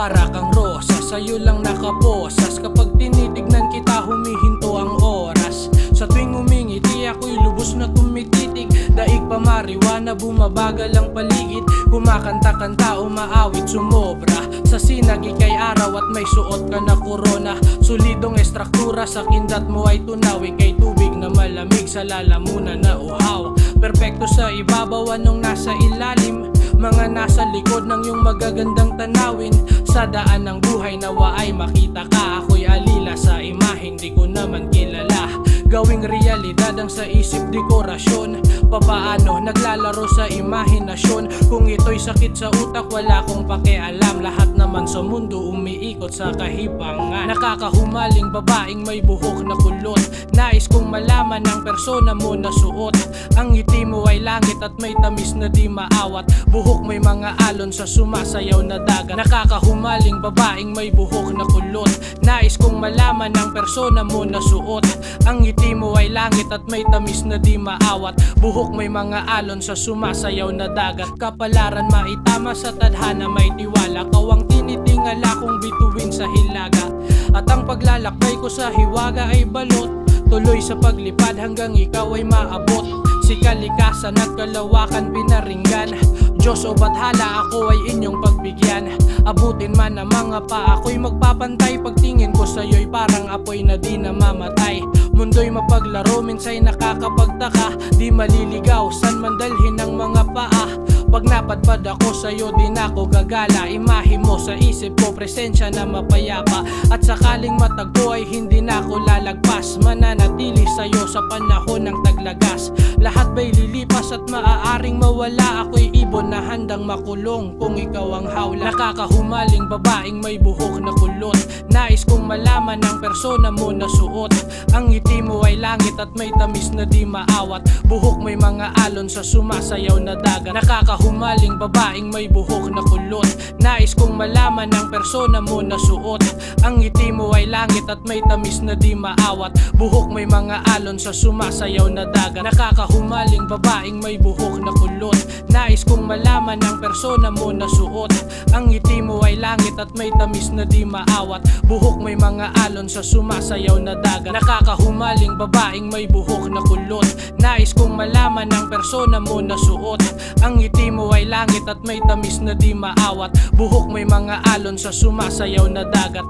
para kang rosa, sa'yo lang nakaposas. Kapag tinitignan kita humihinto ang oras. Sa tuwing umingiti ako'y lubos na tumititig. Daig pa mariwana, bumabagal ang paligid. Kumakanta-kanta, umaawit, sumobra. Sa sinag ikay araw at may suot ka na korona. Solidong estruktura, sa kindat mo ay tunaw. Ikay tubig na malamig sa lalamunan na uhaw. Perpekto sa ibabaw, anong nasa ilalim. Mga nasa likod ng iyong magagandang tanawin. Sa daan ng buhay nawa ay makita ka. Ako'y alila sa imahe, hindi ko naman kilala. Gawing realidad ang sa isip dekorasyon. Papaano naglalaro sa imahinasyon. Kung ito'y sakit sa utak wala kong pakialam. Lahat naman sa mundo umiikot sa kahibangan. Nakakahumaling babaeng may buhok na kulot. Nais kong malaman ang persona mo na suot. Ang ngiti mo ay langit at may tamis na di maawat. Buhok may mga alon sa sumasayaw na dagat. Nakakahumaling babaeng may buhok na kulot. Nais kong malaman ang persona mo na suot. Ang ngiti mo ay langit at may tamis na di maawat. Buhok may mga alon sa sumasayaw na dagat. Kapalaran maitama sa tadhana may tiwala. Kawang tinitingala kong bituin sa hilaga. At ang paglalakbay ko sa hiwaga ay balot. Tuloy sa paglipad hanggang ikaw ay maabot. Si kalikasan at kalawakan pinaringgan. Diyos o bathala ako ay inyong pagbigyan. Abutin man ang mga pa ako'y magpapantay. Pagtingin ko sa'yo'y parang apoy na di namamatay. Mundo'y mapaglaro, minsa'y nakakapagtaka. Di maliligaw, san man dalhin ang mga paa. Pag napadpad ako sa'yo, di na ako gagala. Imahe mo sa isip ko, presensya na mapayapa. At sakaling matagpo ay hindi na ako lalagpas. Mananatili sa'yo sa panahon ng taglagas. Lahat ba'y lilipas at maaaring mawala. Ako'y ibon na handang makulong kung ikaw ang hawla. Nakakahumaling babaeng may buhok na kulot. Nais kong malaman ang persona mo na suot. Ang ngiti mo ay langit at may tamis na di maawat. Buhok may mga alon sa sumasayaw na dagat. Nakakahumaling babaeng may buhok na kulot. Nais kong malaman ang persona mo na suot. Ang ngiti mo ay langit at may tamis na di maawat. Buhok may mga alon sa sumasayaw na dagat. Nakakahumaling babaeng may buhok na kulot. Nais kong malaman ang persona mo na suot. Ang ngiti mo ay langit at may tamis na di maawat. Buhok may mga alon sa sumasayaw na dagat. Nakakahumaling babaeng may buhok na kulot. Nais kong malaman ang persona mo na suot. Ang ngiti mo ay langit at may tamis na di maawat. Buhok may mga alon sa sumasayaw na dagat.